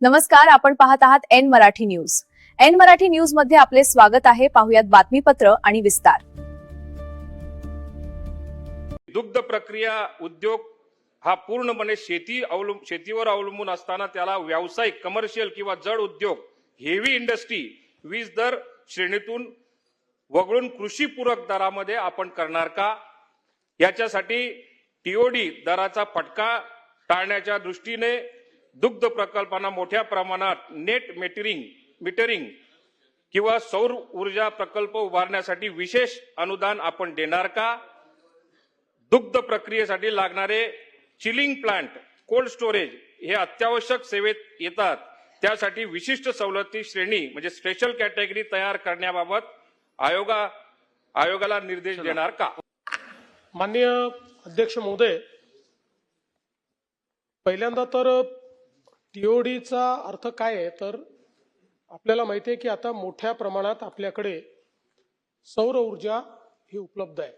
नमस्कार, आपण पाहत आहात N Marathi news. N Marathi news मध्ये आपले स्वागत आहे. पाहुयात बातमीपत्र आणि विस्तार. दुग्ध प्रक्रिया उद्योग हा पूर्णपणे शेतीवर अवलंबून असताना त्याला व्यावसायिक कमर्शियल किंवा जड उद्योग हेवी इंडस्ट्री वीज दर श्रेणीतून वगळून कृषी पूरक दरामध्ये आपण करणार का? याच्यासाठी टीओडी दराचा फटका टाळण्याच्या दृष्टीने दुग्ध प्रकल्पांना मोठ्या प्रमाणात नेट मीटरिंग किंवा सौर ऊर्जा प्रकल्प उभारण्यासाठी विशेष अनुदान आपण देणार का? दुग्ध प्रक्रियेसाठी लागणारे चिलिंग प्लांट, कोल्ड स्टोरेज हे अत्यावश्यक सेवेत येतात. त्यासाठी विशिष्ट सवलती श्रेणी म्हणजे स्पेशल कॅटेगरी तयार करण्याबाबत आयोगाला निर्देश देणार का? माननीय अध्यक्ष महोदय, पहिल्यांदा तर टीओडीचा अर्थ काय आहे तर आपल्याला माहिती आहे की आता मोठ्या प्रमाणात आपल्याकडे सौर ऊर्जा ही उपलब्ध आहे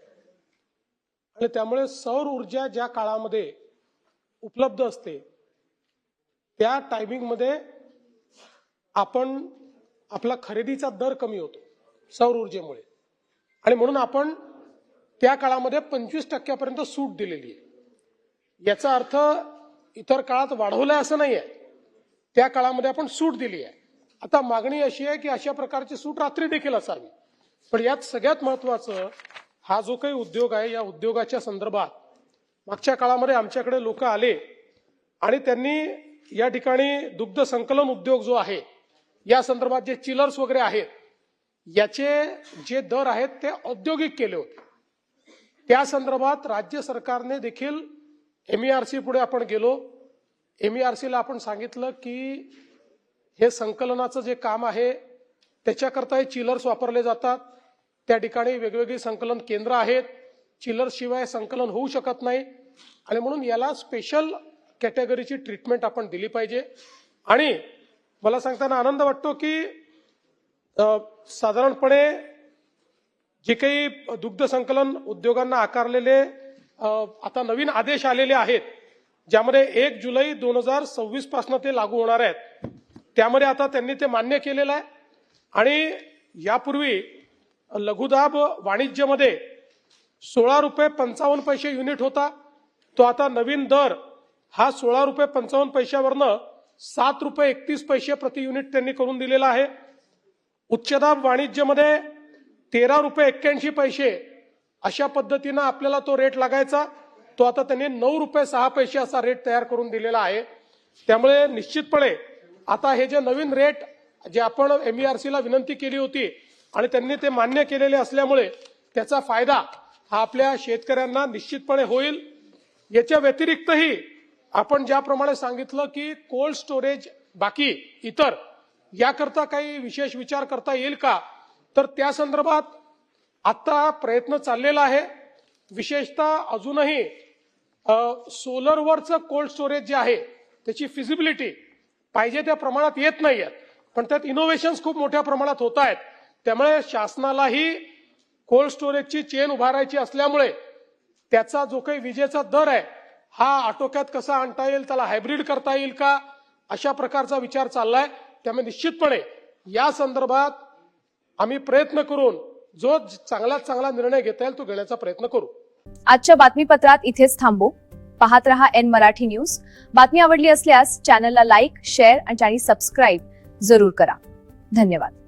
आणि त्यामुळे सौर ऊर्जा ज्या काळामध्ये उपलब्ध असते त्या टायमिंगमध्ये आपण आपला खरेदीचा दर कमी होतो सौर ऊर्जेमुळे आणि म्हणून आपण त्या काळामध्ये 25% सूट दिलेली आहे. याचा अर्थ इतर काळात वाढवलाय असं नाही आहे, त्या काळामध्ये आपण सूट दिली आहे. आता मागणी अशी आहे की अशा प्रकारची सूट रात्री देखील असावी. पण यात सगळ्यात महत्वाचं हा जो काही उद्योग आहे या उद्योगाच्या संदर्भात मागच्या काळामध्ये आमच्याकडे लोक आले आणि त्यांनी या ठिकाणी दुग्ध संकलन उद्योग जो आहे या संदर्भात जे चिलर्स वगैरे आहेत याचे जे दर आहेत ते औद्योगिक केले होते. त्या संदर्भात राज्य सरकारने देखील MERC पुढे आपण गेलो. MERC ला आपण सांगितलं की हे संकलनाचं जे काम आहे त्याच्याकरता हे चिलर्स वापरले जातात. त्या ठिकाणी वेगवेगळी संकलन केंद्र आहेत. चिलर्स शिवाय संकलन होऊ शकत नाही आणि म्हणून याला स्पेशल कॅटेगरीची ट्रीटमेंट आपण दिली पाहिजे. आणि मला सांगताना आनंद वाटतो की साधारणपणे जे काही दुग्ध संकलन उद्योगांना आकारलेले आता नवीन आदेश आलेले आहेत ज्यामध्ये 1 जुलै 2026 पासून ते लागू होणार आहेत. त्यामध्ये आता त्यांनी ते मान्य केलेलं आहे आणि यापूर्वी लघुदाब वाणिज्यमध्ये 16 रुपये 55 पैसे युनिट होता, तो आता नवीन दर हा 16 रुपये 55 पैशावरनं 7 रुपये 31 पैसे प्रति युनिट त्यांनी करून दिलेला आहे. उच्चदाब वाणिज्यमध्ये 13 रुपये 81 पैसे अशा पद्धतीनं आपल्याला तो रेट लागायचा, तो आता त्यांनी 9 रुपये 6 पैसे असा रेट तयार करून दिलेला आहे. त्यामुळे निश्चितपणे आता हे जे नवीन रेट जे आपण MERC ला विनंती केली होती आणि त्यांनी ते मान्य केलेले असल्यामुळे त्याचा फायदा हा आपल्या शेतकऱ्यांना निश्चितपणे होईल. याच्या व्यतिरिक्तही आपण ज्याप्रमाणे सांगितलं की कोल्ड स्टोरेज बाकी इतर याकरता काही विशेष विचार करता येईल का, तर त्या संदर्भात आता प्रयत्न चाललेला आहे. विशेषतः अजूनही सोलरवरचं कोल्ड स्टोरेज जे आहे त्याची फिजिबिलिटी पाहिजे त्या प्रमाणात येत नाहीये, पण त्यात इनोव्हेशन्स खूप मोठ्या प्रमाणात होत आहेत. त्यामुळे शासनालाही कोल्ड स्टोरेजची चेन उभारायची असल्यामुळे त्याचा जो काही विजेचा दर आहे हा आटोक्यात कसा आणता येईल, त्याला हायब्रिड करता येईल का, अशा प्रकारचा विचार चाललाय. त्यामुळे निश्चितपणे या संदर्भात आम्ही प्रयत्न करून जो चांगल्यात चांगला निर्णय घेता येईल तो घेण्याचा प्रयत्न करू. आजच्या बातमीपत्रात इथेच थांबू. पाहत रहा एन मराठी न्यूज. बातमी आवडली असल्यास चॅनलला लाईक, शेअर आणि सबस्क्राईब जरूर करा. धन्यवाद.